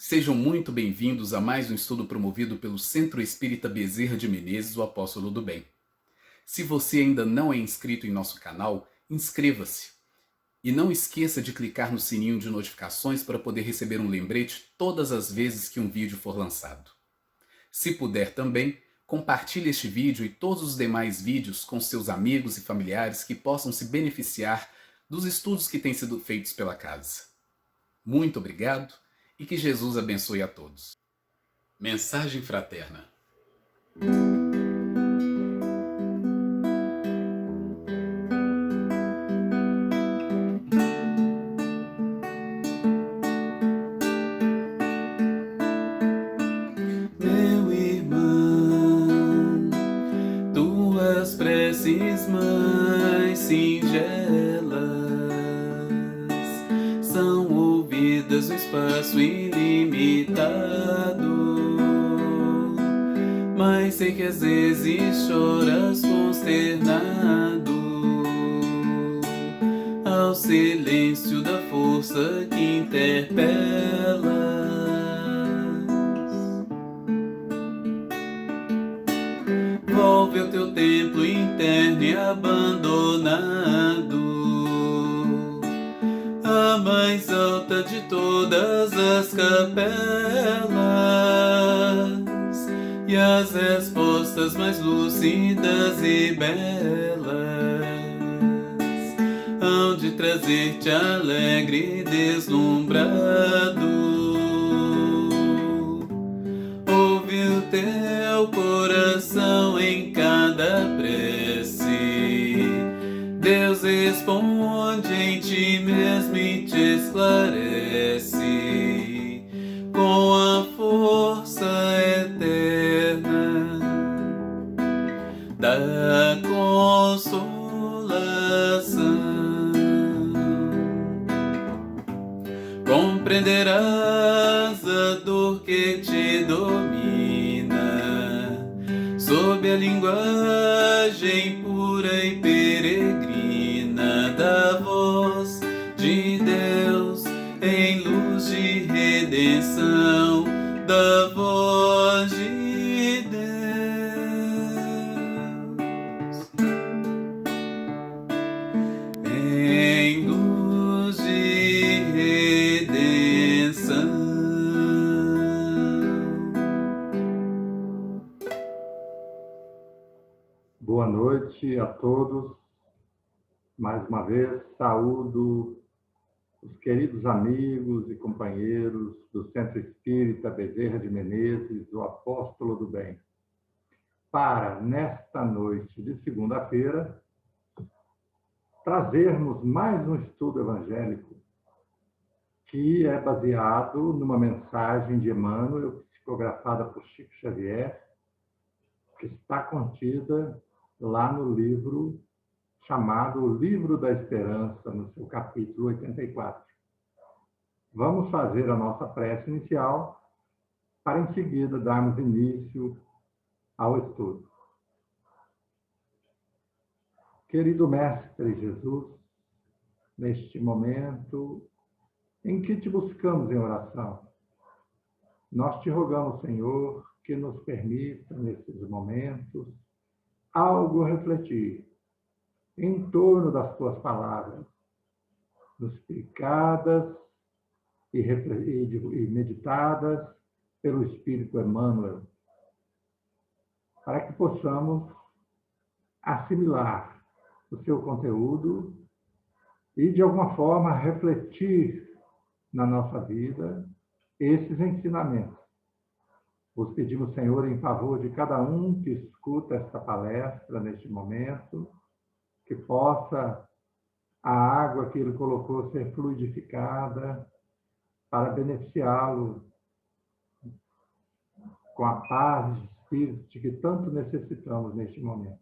Sejam muito bem-vindos a mais um estudo promovido pelo Centro Espírita Bezerra de Menezes, o Apóstolo do Bem. Se você ainda não é inscrito em nosso canal, inscreva-se. E não esqueça de clicar no sininho de notificações para poder receber um lembrete todas as vezes que um vídeo for lançado. Se puder também, compartilhe este vídeo e todos os demais vídeos com seus amigos e familiares que possam se beneficiar dos estudos que têm sido feitos pela casa. Muito obrigado e que Jesus abençoe a todos. Mensagem fraterna. Meu irmão, tuas preces mais singelas são ouvidas no espaço ilimitado. Mas sei que às vezes choras consternado ao silêncio da força que interpelas. Volve ao teu templo interno e abandonado, a mais alta de todas as capelas, e as respostas mais lúcidas e belas hão de trazer-te alegre e deslumbrado. Ouve o teu coração em cada prece, Deus responde em ti mesmo e te esclarece com a força eterna da consolação. Compreenderás a dor que te domina sob a linguagem pura e peregrina da voz de Deus em luz de redenção, da voz de Deus em luz de redenção. Boa noite a todos. Mais uma vez, saúdo os queridos amigos e companheiros do Centro Espírita Bezerra de Menezes, o Apóstolo do Bem, para, nesta noite de segunda-feira, trazermos mais um estudo evangélico que é baseado numa mensagem de Emmanuel, psicografada por Chico Xavier, que está contida lá no livro chamado O Livro da Esperança, no seu capítulo 84. Vamos fazer a nossa prece inicial para, em seguida, darmos início ao estudo. Querido Mestre Jesus, neste momento em que te buscamos em oração, nós te rogamos, Senhor, que nos permita, nesses momentos, algo refletir em torno das tuas palavras, nos explicadas e meditadas pelo Espírito Emmanuel, para que possamos assimilar o seu conteúdo e, de alguma forma, refletir na nossa vida esses ensinamentos. Vos pedimos, Senhor, em favor de cada um que escuta esta palestra neste momento, que possa a água que Ele colocou ser fluidificada para beneficiá-lo com a paz de espírito de que tanto necessitamos neste momento.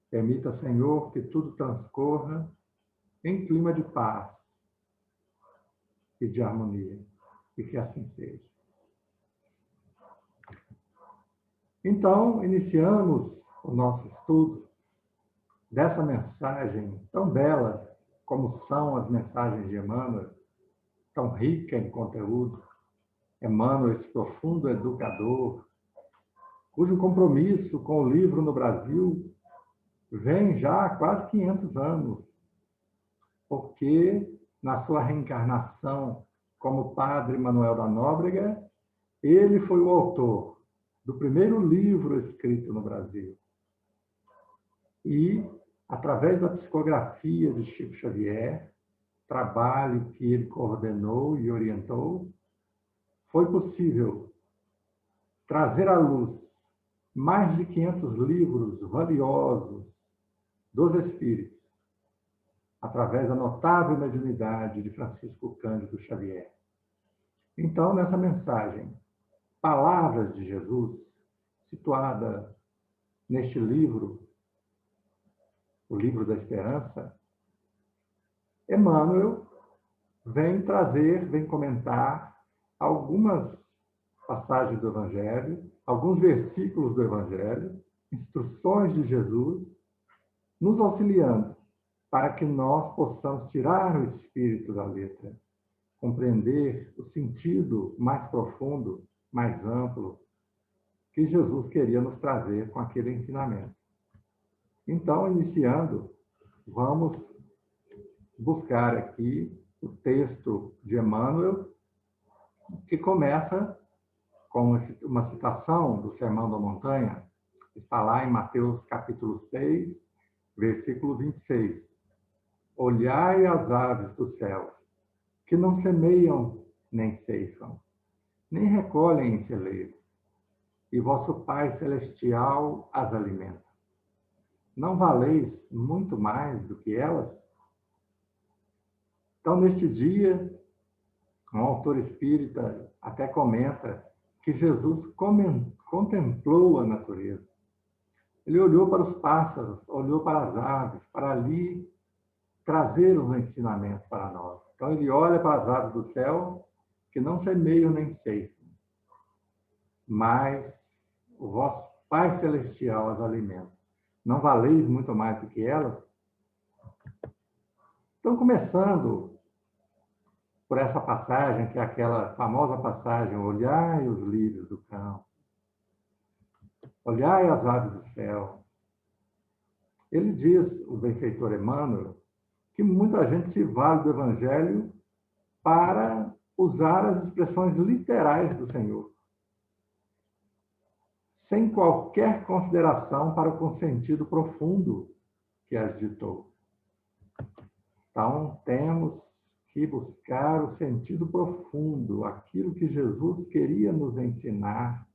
Permita, Senhor, que tudo transcorra em clima de paz e de harmonia, e que assim seja. Então, iniciamos o nosso estudo dessa mensagem tão bela como são as mensagens de Emmanuel, tão rica em conteúdo, Emmanuel, esse profundo educador, cujo compromisso com o livro no Brasil vem já há quase 500 anos, porque na sua reencarnação como padre Manuel da Nóbrega, ele foi o autor do primeiro livro escrito no Brasil. E, através da psicografia de Chico Xavier, trabalho que ele coordenou e orientou, foi possível trazer à luz mais de 500 livros valiosos dos espíritos, através da notável mediunidade de Francisco Cândido Xavier. Então, nessa mensagem, Palavras de Jesus, situada neste livro, o Livro da Esperança, Emmanuel vem comentar algumas passagens do Evangelho, alguns versículos do Evangelho, instruções de Jesus, nos auxiliando para que nós possamos tirar o espírito da letra, compreender o sentido mais profundo, mais amplo, que Jesus queria nos trazer com aquele ensinamento. Então, iniciando, vamos buscar aqui o texto de Emmanuel, que começa com uma citação do Sermão da Montanha, que está lá em Mateus capítulo 6, versículo 26. Olhai as aves do céu, que não semeiam nem ceifam, nem recolhem em celeiros, e vosso Pai Celestial as alimenta. Não valeis muito mais do que elas? Então, neste dia, um autor espírita até comenta que Jesus contemplou a natureza. Ele olhou para os pássaros, olhou para as aves, para ali trazer os ensinamentos para nós. Então, ele olha para as aves do céu, que não semeiam nem ceifam, mas o vosso Pai Celestial as alimenta. Não valeis muito mais do que elas? Então, começando por essa passagem, que é aquela famosa passagem, olhai os lírios do campo, olhai as aves do céu. Ele diz, o benfeitor Emmanuel, que muita gente se vale do Evangelho para usar as expressões literais do Senhor, sem qualquer consideração para o sentido profundo que as ditou. Então, temos que buscar o sentido profundo, aquilo que Jesus queria nos ensinar,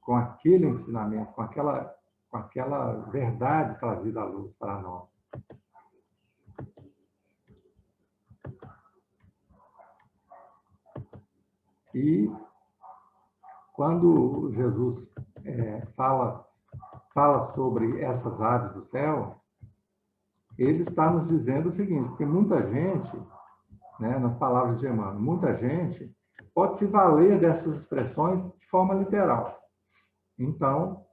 com aquele ensinamento, com aquela verdade trazida à luz para nós. E quando Jesus fala sobre essas aves do céu, ele está nos dizendo o seguinte, que muita gente, nas palavras de Emmanuel, muita gente pode se valer dessas expressões de forma literal. Então,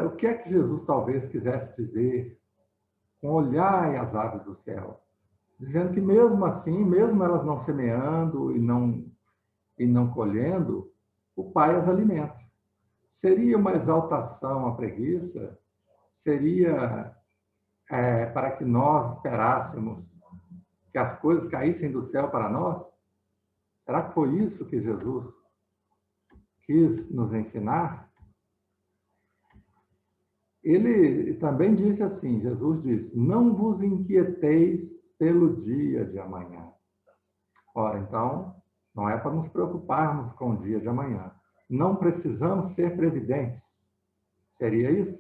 o que é que Jesus talvez quisesse dizer com olhai as aves do céu? Dizendo que mesmo assim, mesmo elas não semeando e não colhendo, o Pai as alimenta. Seria uma exaltação à preguiça? Seria para que nós esperássemos que as coisas caíssem do céu para nós? Será que foi isso que Jesus quis nos ensinar? Ele também disse assim, Jesus disse, não vos inquieteis pelo dia de amanhã. Ora, então, não é para nos preocuparmos com o dia de amanhã. Não precisamos ser previdentes. Seria isso?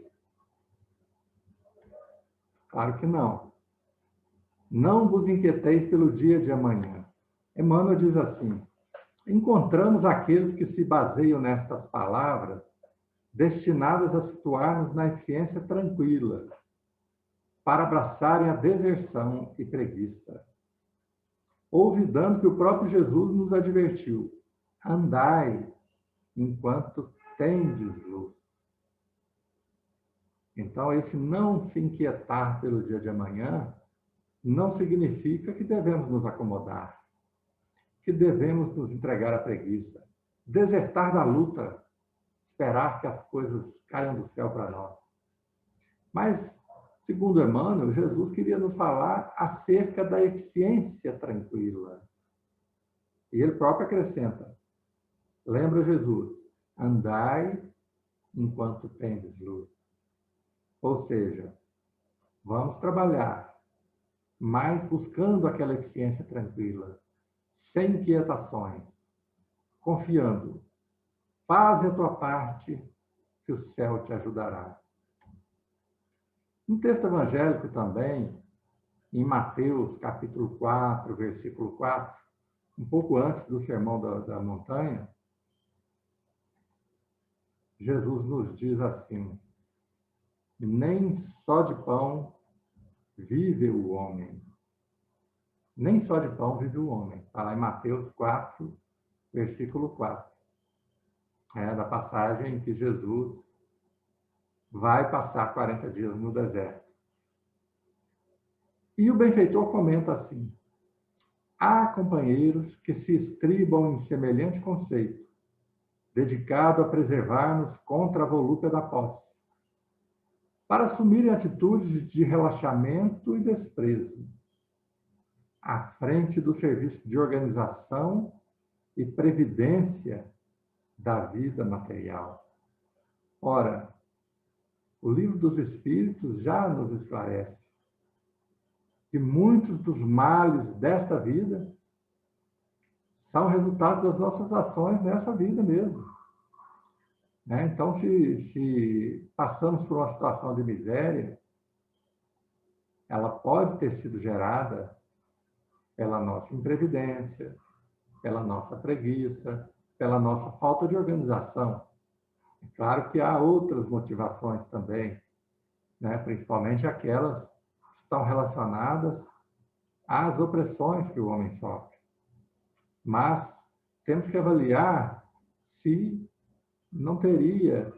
Claro que não. Não vos inquieteis pelo dia de amanhã. Emmanuel diz assim, encontramos aqueles que se baseiam nestas palavras destinadas a situar-nos na ciência tranquila, para abraçarem a deserção e preguiça. Olvidando que o próprio Jesus nos advertiu, andai enquanto tendes luz. Então, esse não se inquietar pelo dia de amanhã não significa que devemos nos acomodar, que devemos nos entregar à preguiça, desertar da luta, esperar que as coisas caiam do céu para nós. Mas, segundo Emmanuel, Jesus queria nos falar acerca da eficiência tranquila. E ele próprio acrescenta, lembra Jesus, andai enquanto tendes luz. Ou seja, vamos trabalhar, mas buscando aquela eficiência tranquila, sem inquietações, confiando. Faz a tua parte, que o céu te ajudará. No texto evangélico também, em Mateus, capítulo 4, versículo 4, um pouco antes do Sermão da Montanha, Jesus nos diz assim, nem só de pão vive o homem. Nem só de pão vive o homem. Está lá em Mateus 4, versículo 4. É da passagem em que Jesus vai passar 40 dias no deserto. E o benfeitor comenta assim, há companheiros que se estribam em semelhante conceito, dedicado a preservar-nos contra a volúpia da posse, para assumirem atitudes de relaxamento e desprezo, à frente do serviço de organização e previdência da vida material. Ora, o Livro dos Espíritos já nos esclarece que muitos dos males desta vida são resultado das nossas ações nessa vida mesmo. Então, se passamos por uma situação de miséria, ela pode ter sido gerada pela nossa imprevidência, pela nossa preguiça, pela nossa falta de organização. É claro que há outras motivações também, principalmente aquelas que estão relacionadas às opressões que o homem sofre. Mas temos que avaliar se não teria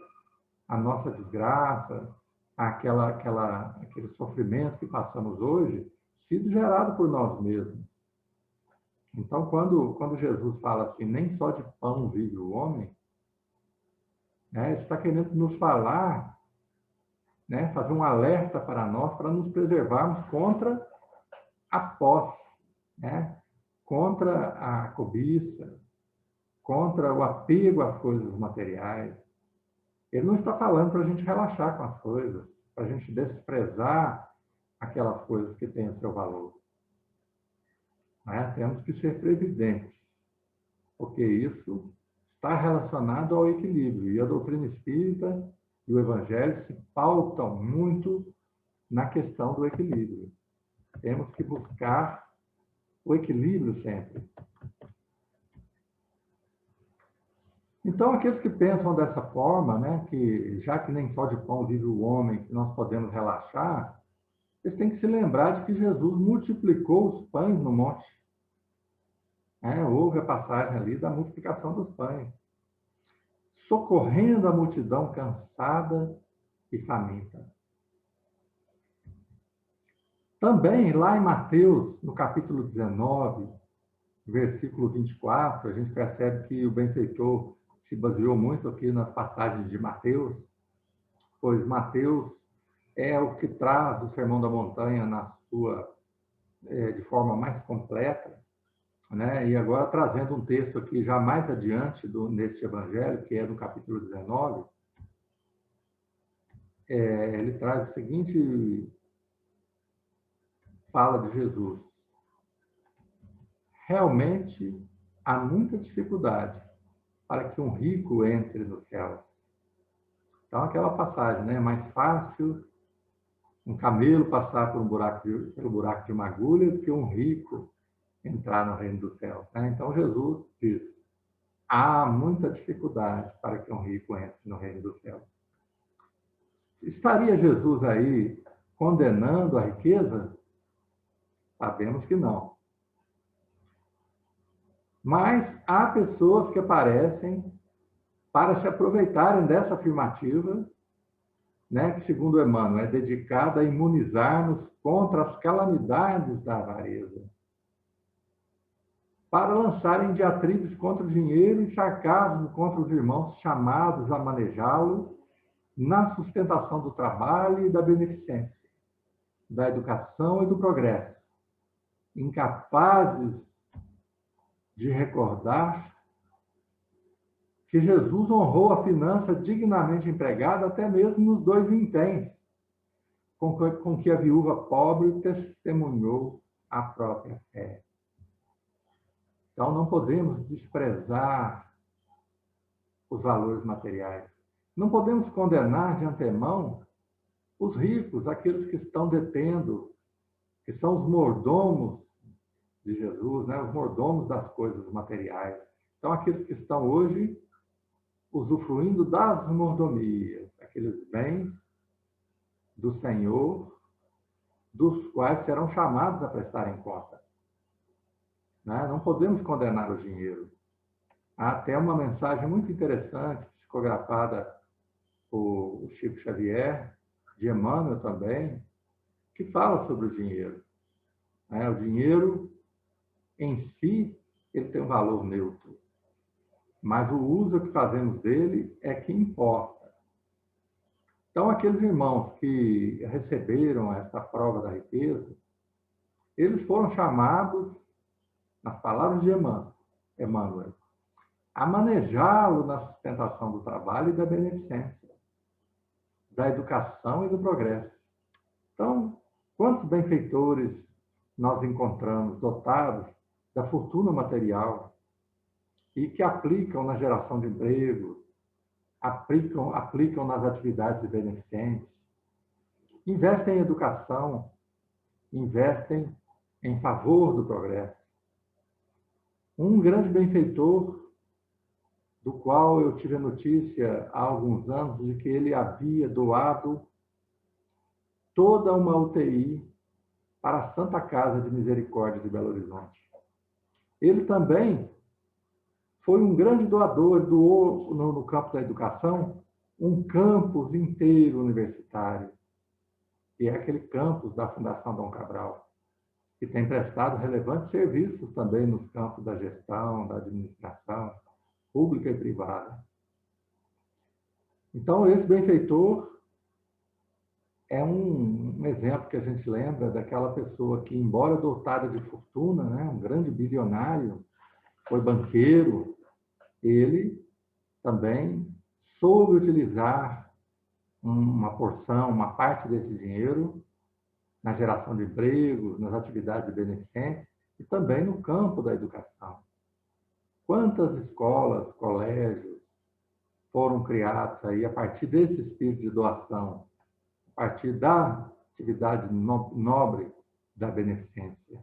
a nossa desgraça, aquele sofrimento que passamos hoje, sido gerado por nós mesmos. Então, quando Jesus fala assim, nem só de pão vive o homem, está querendo nos falar, fazer um alerta para nós, para nos preservarmos contra a posse, contra a cobiça, contra o apego às coisas materiais. Ele não está falando para a gente relaxar com as coisas, para a gente desprezar aquelas coisas que têm o seu valor. Temos que ser previdentes, porque isso está relacionado ao equilíbrio. E a doutrina espírita e o evangelho se pautam muito na questão do equilíbrio. Temos que buscar o equilíbrio sempre. Então, aqueles que pensam dessa forma, que já que nem só de pão vive o homem, que nós podemos relaxar, eles têm que se lembrar de que Jesus multiplicou os pães no monte. Houve a passagem ali da multiplicação dos pães, socorrendo a multidão cansada e faminta. Também, lá em Mateus, no capítulo 19, versículo 24, a gente percebe que o benfeitor se baseou muito aqui nas passagens de Mateus, pois Mateus é o que traz o Sermão da Montanha de forma mais completa, E agora trazendo um texto aqui já mais adiante nesse evangelho, que é no capítulo 19, ele traz o seguinte fala de Jesus. Realmente há muita dificuldade para que um rico entre no céu. Então, aquela passagem, é mais fácil um camelo passar pelo buraco de uma agulha do que um rico entrar no reino do céu. Então, Jesus diz, há muita dificuldade para que um rico entre no reino do céu. Estaria Jesus aí condenando a riqueza? Sabemos que não. Mas há pessoas que aparecem para se aproveitarem dessa afirmativa, que, segundo Emmanuel, é dedicada a imunizar-nos contra as calamidades da avareza. para lançarem diatribes contra o dinheiro e sarcasmo contra os irmãos chamados a manejá-lo na sustentação do trabalho e da beneficência, da educação e do progresso, incapazes de recordar que Jesus honrou a finança dignamente empregada até mesmo nos 2 vinténs, com que a viúva pobre testemunhou a própria fé. Então, não podemos desprezar os valores materiais. Não podemos condenar de antemão os ricos, aqueles que estão detendo, que são os mordomos de Jesus, né? Os mordomos das coisas materiais. Então, aqueles que estão hoje usufruindo das mordomias, aqueles bens do Senhor, dos quais serão chamados a prestarem conta. Né? Não podemos condenar o dinheiro. Há até uma mensagem muito interessante, psicografada por Chico Xavier, de Emmanuel também, que fala sobre o dinheiro. O dinheiro, em si, ele tem um valor neutro. Mas o uso que fazemos dele é que importa. Então, aqueles irmãos que receberam essa prova da riqueza, eles foram chamados, nas palavras de Emmanuel, a manejá-lo na sustentação do trabalho e da beneficência, da educação e do progresso. Então, quantos benfeitores nós encontramos dotados da fortuna material e que aplicam na geração de emprego, aplicam nas atividades de beneficência, investem em educação, investem em favor do progresso. Um grande benfeitor, do qual eu tive a notícia há alguns anos de que ele havia doado toda uma UTI para a Santa Casa de Misericórdia de Belo Horizonte. Ele também foi um grande doador, doou no campo da educação um campus inteiro universitário, que é aquele campus da Fundação Dom Cabral, que tem prestado relevantes serviços também nos campos da gestão, da administração, pública e privada. Então, esse benfeitor é um exemplo que a gente lembra daquela pessoa que, embora dotada de fortuna, né, um grande bilionário, foi banqueiro, ele também soube utilizar uma porção, uma parte desse dinheiro na geração de empregos, nas atividades de beneficência e também no campo da educação. Quantas escolas, colégios foram criados aí a partir desse espírito de doação, a partir da atividade nobre da beneficência.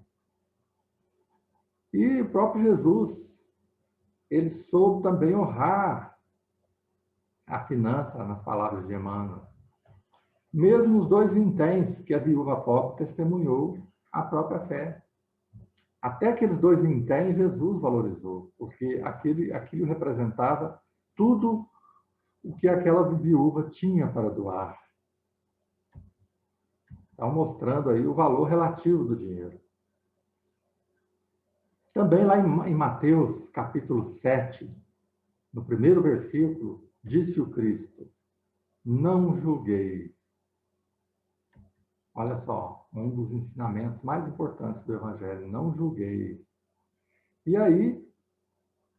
E o próprio Jesus, ele soube também honrar a finança, nas palavras de Emmanuel. Mesmo os 2 vinténs que a viúva pobre testemunhou a própria fé. Até aqueles 2 vinténs Jesus valorizou, porque aquilo representava tudo o que aquela viúva tinha para doar. Então, mostrando aí o valor relativo do dinheiro. Também lá em Mateus, capítulo 7, no primeiro versículo, disse o Cristo: não julgueis. Olha só, um dos ensinamentos mais importantes do Evangelho, não julgueis. E aí,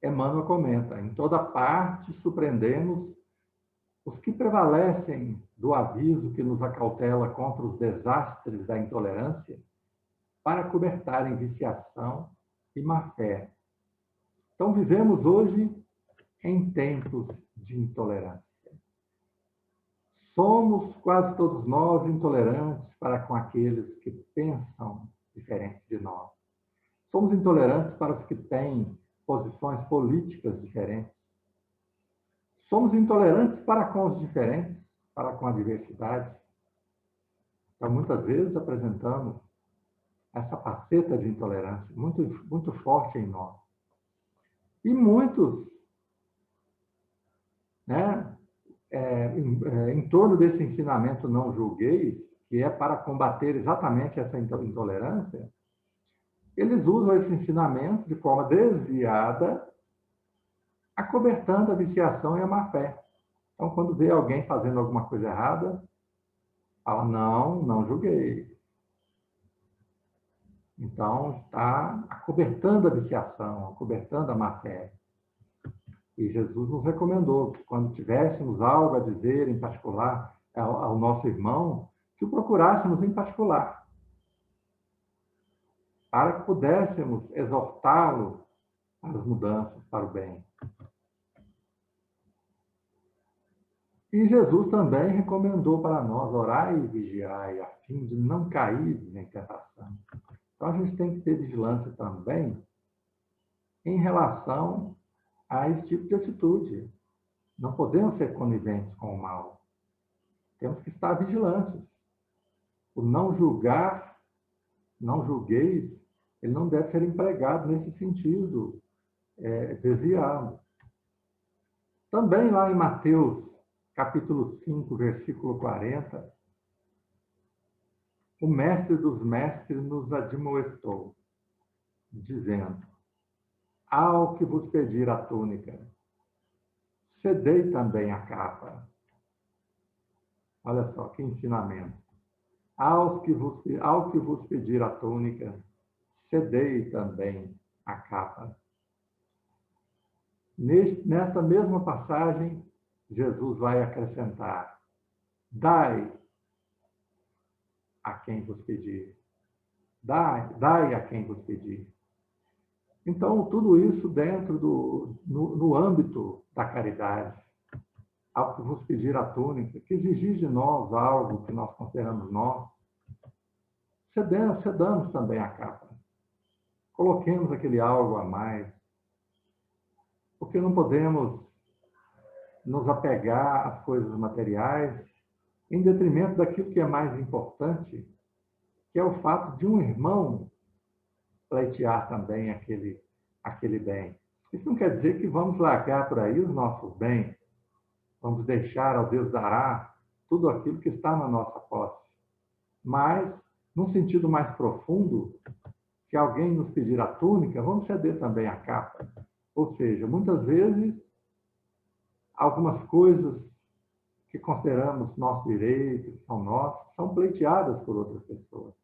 Emmanuel comenta, em toda parte surpreendemos os que prevalecem do aviso que nos acautela contra os desastres da intolerância para cobertarem viciação e má-fé. Então, vivemos hoje em tempos de intolerância. Somos quase todos nós intolerantes para com aqueles que pensam diferente de nós. Somos intolerantes para os que têm posições políticas diferentes. Somos intolerantes para com os diferentes, para com a diversidade. Então, muitas vezes apresentamos essa faceta de intolerância muito, muito forte em nós. E muitos, né, em torno desse ensinamento não julgueis, que é para combater exatamente essa intolerância, eles usam esse ensinamento de forma desviada, acobertando a viciação e a má-fé. Então, quando vê alguém fazendo alguma coisa errada, fala, não, não julguei. Então, está acobertando a viciação, acobertando a má-fé. E Jesus nos recomendou que, quando tivéssemos algo a dizer em particular ao nosso irmão, que o procurássemos em particular, para que pudéssemos exortá-lo às mudanças para o bem. E Jesus também recomendou para nós orai e vigiai, a fim de não cair em tentação. Então, a gente tem que ter vigilância também em relação a esse tipo de atitude. Não podemos ser coniventes com o mal. Temos que estar vigilantes. O não julgar, não julgueis, ele não deve ser empregado nesse sentido desviado. Também lá em Mateus, capítulo 5, versículo 40, o mestre dos mestres nos admoestou, dizendo, ao que vos pedir a túnica, cedei também a capa. Olha só, que ensinamento. Ao que vos pedir a túnica, cedei também a capa. Nessa mesma passagem, Jesus vai acrescentar, dai a quem vos pedir. Dai a quem vos pedir. Então, tudo isso dentro no âmbito da caridade. Ao que vos pedir a túnica, que exigir de nós algo que nós consideramos nós, cedamos também a capa. Coloquemos aquele algo a mais, porque não podemos nos apegar às coisas materiais em detrimento daquilo que é mais importante, que é o fato de um irmão pleitear também aquele bem. Isso não quer dizer que vamos largar por aí os nossos bens, vamos deixar ao Deus dará tudo aquilo que está na nossa posse. Mas, num sentido mais profundo, se alguém nos pedir a túnica, vamos ceder também a capa. Ou seja, muitas vezes, algumas coisas que consideramos nosso direito, que são nossos, são pleiteadas por outras pessoas.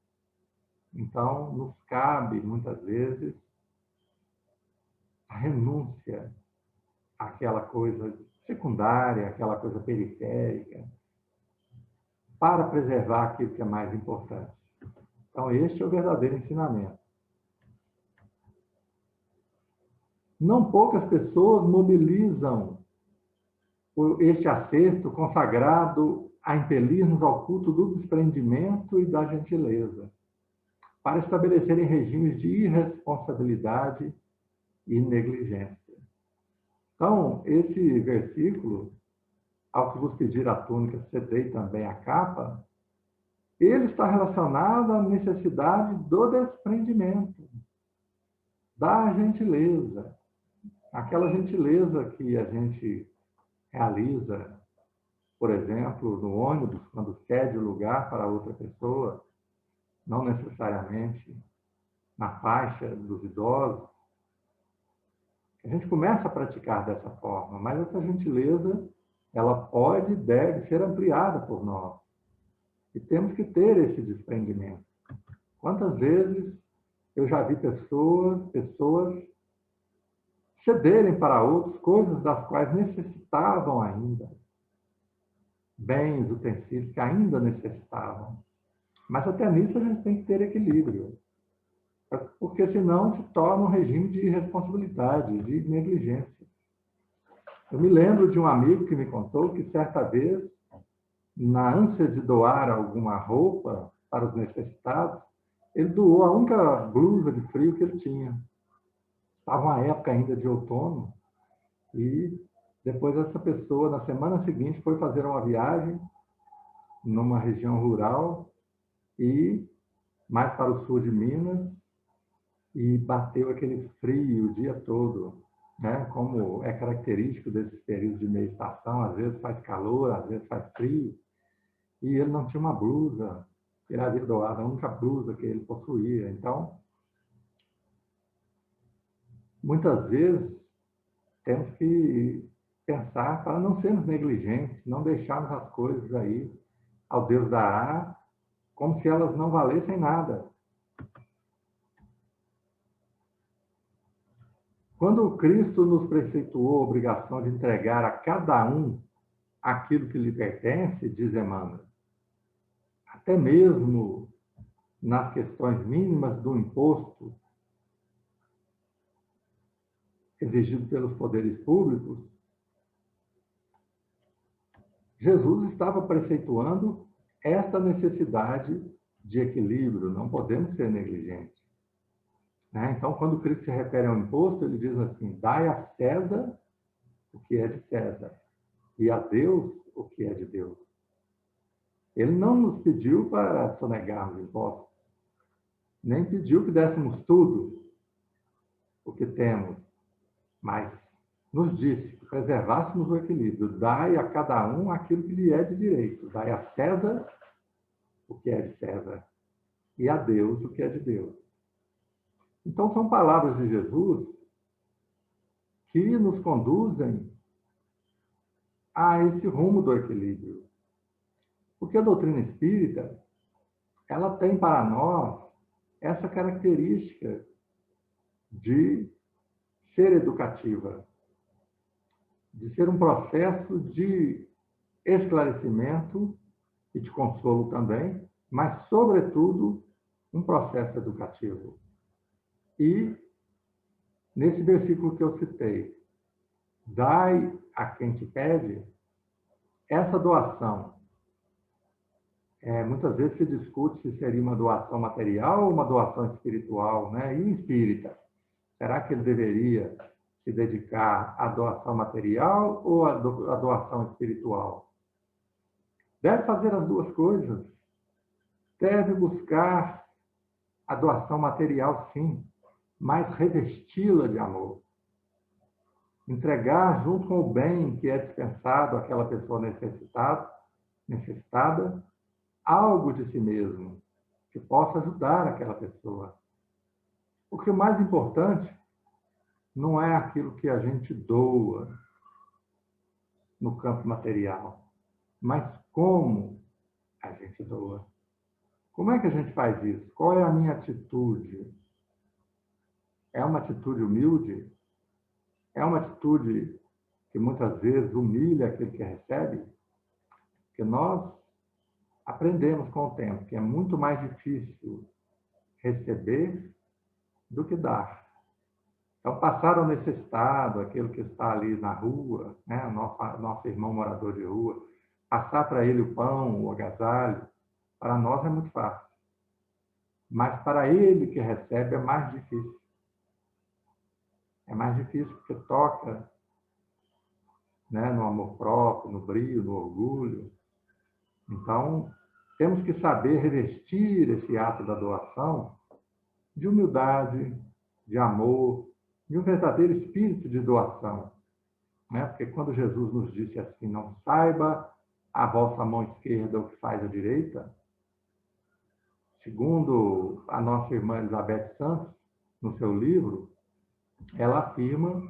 Então, nos cabe, muitas vezes, a renúncia àquela coisa secundária, aquela coisa periférica, para preservar aquilo que é mais importante. Então, este é o verdadeiro ensinamento. Não poucas pessoas mobilizam este acerto consagrado a impelir-nos ao culto do desprendimento e da gentileza, para estabelecerem regimes de irresponsabilidade e negligência. Então, esse versículo, ao que vos pedir a túnica, cedei também a capa, ele está relacionado à necessidade do desprendimento, da gentileza. Aquela gentileza que a gente realiza, por exemplo, no ônibus, quando cede o lugar para outra pessoa, não necessariamente na faixa dos idosos. A gente começa a praticar dessa forma, mas essa gentileza, ela pode e deve ser ampliada por nós. E temos que ter esse desprendimento. Quantas vezes eu já vi pessoas cederem para outros coisas das quais necessitavam ainda. Bens, utensílios que ainda necessitavam. Mas até nisso a gente tem que ter equilíbrio. Porque senão se torna um regime de irresponsabilidade, de negligência. Eu me lembro de um amigo que me contou que certa vez, na ânsia de doar alguma roupa para os necessitados, ele doou a única blusa de frio que ele tinha. Estava uma época ainda de outono, e depois essa pessoa, na semana seguinte, foi fazer uma viagem numa região rural, e mais para o sul de Minas, e bateu aquele frio o dia todo, né? Como é característico desses períodos de meia estação, às vezes faz calor, às vezes faz frio, e ele não tinha uma blusa, ele havia doado a única blusa que ele possuía. Então, muitas vezes temos que pensar para não sermos negligentes, não deixarmos as coisas aí ao Deus dará, como se elas não valessem nada. Quando Cristo nos preceituou a obrigação de entregar a cada um aquilo que lhe pertence, diz Emmanuel, até mesmo nas questões mínimas do imposto exigido pelos poderes públicos, Jesus estava preceituando esta necessidade de equilíbrio, não podemos ser negligentes. Então, quando Cristo se refere ao imposto, ele diz assim, dai a César o que é de César e a Deus o que é de Deus. Ele não nos pediu para sonegarmos impostos, nem pediu que dessemos tudo o que temos, mas nos disse que preservássemos o equilíbrio. Dai a cada um aquilo que lhe é de direito. Dai a César o que é de César e a Deus o que é de Deus. Então, são palavras de Jesus que nos conduzem a esse rumo do equilíbrio. Porque a doutrina espírita, ela tem para nós essa característica de ser educativa, de ser um processo de esclarecimento e de consolo também, mas, sobretudo, um processo educativo. E, nesse versículo que eu citei, dai a quem te pede, essa doação, muitas vezes se discute se seria uma doação material ou uma doação espiritual, né? E espírita, será que ele deveria se dedicar à doação material ou à doação espiritual? Deve fazer as duas coisas. Deve buscar a doação material, sim, mas revesti-la de amor. Entregar junto com o bem que é dispensado àquela pessoa necessitada, algo de si mesmo, que possa ajudar aquela pessoa. Porque o mais importante não é aquilo que a gente doa no campo material, mas como a gente doa. Como é que a gente faz isso? Qual é a minha atitude? É uma atitude humilde? É uma atitude que muitas vezes humilha aquele que recebe? Porque nós aprendemos com o tempo que é muito mais difícil receber do que dar. Então, passar ao necessitado, aquele que está ali na rua, né, nosso irmão morador de rua, passar para ele o pão, o agasalho, para nós é muito fácil. Mas para ele que recebe é mais difícil. É mais difícil porque toca, né, no amor próprio, no brio, no orgulho. Então, temos que saber revestir esse ato da doação de humildade, de amor, de um verdadeiro espírito de doação. Né? Porque quando Jesus nos disse assim, não saiba a vossa mão esquerda o que faz a direita, segundo a nossa irmã Elizabeth Santos, no seu livro, ela afirma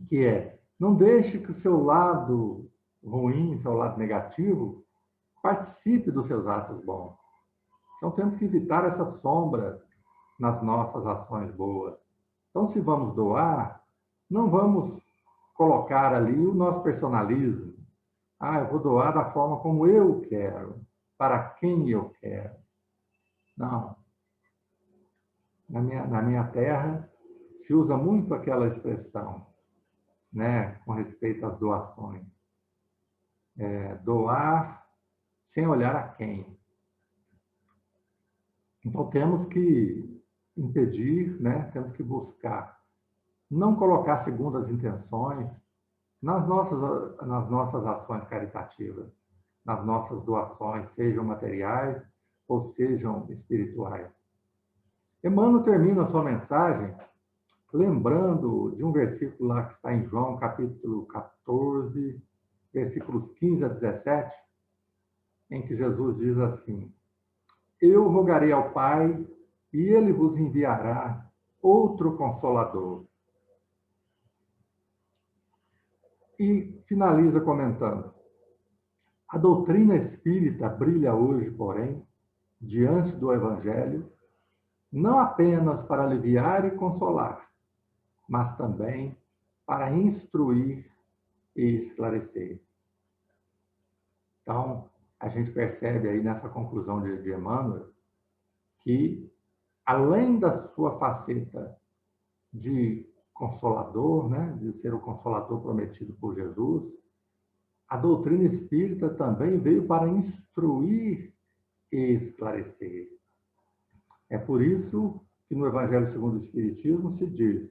que não deixe que o seu lado ruim, seu lado negativo, participe dos seus atos bons. Então, temos que evitar essa sombra nas nossas ações boas. Então, se vamos doar, não vamos colocar ali o nosso personalismo. Eu vou doar da forma como eu quero, para quem eu quero. Não. Na minha terra, se usa muito aquela expressão, né, com respeito às doações. Doar sem olhar a quem. Então, temos que impedir, né, temos que buscar não colocar segundas intenções nas nossas ações caritativas, nas nossas doações, sejam materiais ou sejam espirituais. Emmanuel termina a sua mensagem lembrando de um versículo lá que está em João, capítulo 14, versículos 15 a 17, em que Jesus diz assim, eu rogarei ao Pai e ele vos enviará outro Consolador, E finaliza comentando: a doutrina espírita brilha hoje, porém, diante do Evangelho, não apenas para aliviar e consolar, mas também para instruir e esclarecer. Então, a gente percebe aí nessa conclusão de Emmanuel que, além da sua faceta de consolador, né, de ser o consolador prometido por Jesus, a doutrina espírita também veio para instruir e esclarecer. É por isso que no Evangelho segundo o Espiritismo se diz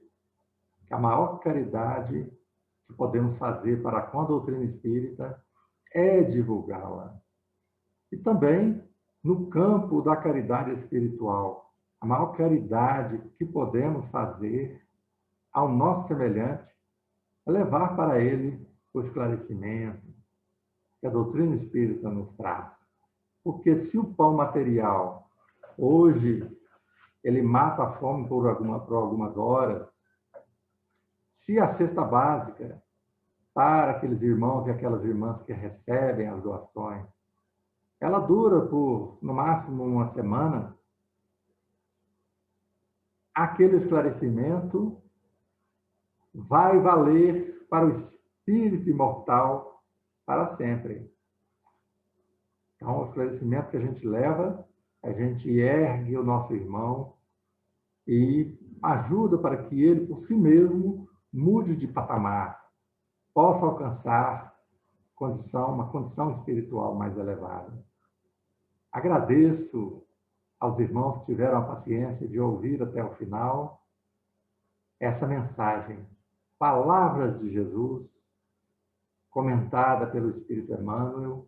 que a maior caridade que podemos fazer para com a doutrina espírita é divulgá-la. E também no campo da caridade espiritual, a maior caridade que podemos fazer ao nosso semelhante é levar para ele o esclarecimento que a doutrina espírita nos traz. Porque se o pão material hoje ele mata a fome por algumas horas, se a cesta básica para aqueles irmãos e aquelas irmãs que recebem as doações, ela dura por, no máximo, uma semana, aquele esclarecimento vai valer para o espírito imortal para sempre. Então, o esclarecimento que a gente leva, a gente ergue o nosso irmão e ajuda para que ele, por si mesmo, mude de patamar, possa alcançar uma condição espiritual mais elevada. Agradeço aos irmãos que tiveram a paciência de ouvir até o final essa mensagem, Palavras de Jesus, comentada pelo Espírito Emmanuel,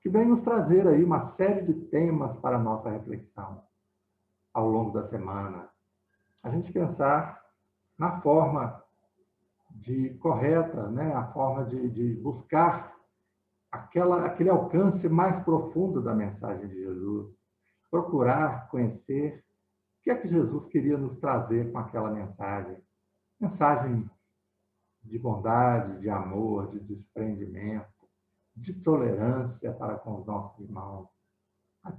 que vem nos trazer aí uma série de temas para a nossa reflexão ao longo da semana. A gente pensar na forma correta, né? A forma de buscar aquele alcance mais profundo da mensagem de Jesus, procurar conhecer o que é que Jesus queria nos trazer com aquela mensagem. Mensagem de bondade, de amor, de desprendimento, de tolerância para com os nossos irmãos.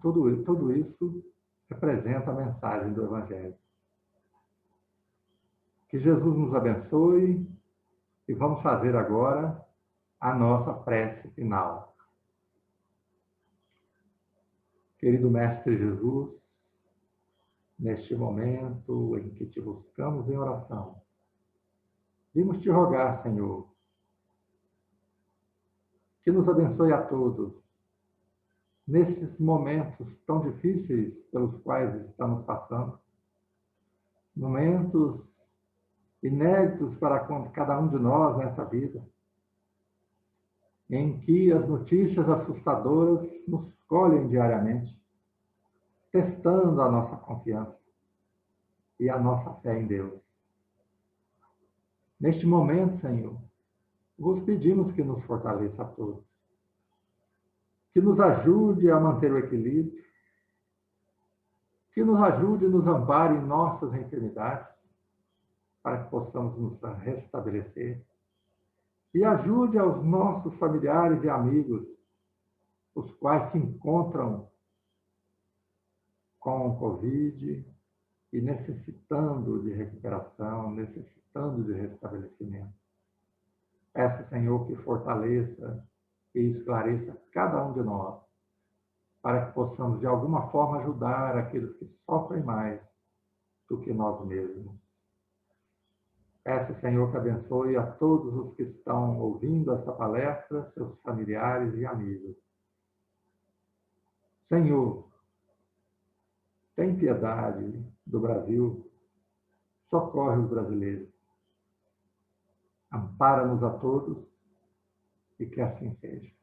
Tudo isso representa a mensagem do Evangelho. Que Jesus nos abençoe e vamos fazer agora a nossa prece final. Querido Mestre Jesus, neste momento em que te buscamos em oração, vimos te rogar, Senhor, que nos abençoe a todos, nesses momentos tão difíceis pelos quais estamos passando, momentos inéditos para cada um de nós nessa vida, em que as notícias assustadoras nos colhem diariamente, testando a nossa confiança e a nossa fé em Deus. Neste momento, Senhor, vos pedimos que nos fortaleça a todos, que nos ajude a manter o equilíbrio, que nos ajude e nos ampare em nossas enfermidades, para que possamos nos restabelecer, e ajude aos nossos familiares e amigos, os quais se encontram com o Covid e necessitando de recuperação, necessitando de restabelecimento. Peço, Senhor, que fortaleça e esclareça cada um de nós, para que possamos, de alguma forma, ajudar aqueles que sofrem mais do que nós mesmos. Peço, Senhor, que abençoe a todos os que estão ouvindo esta palestra, seus familiares e amigos. Senhor, tem piedade do Brasil, socorre os brasileiros. Ampara-nos a todos e que assim seja.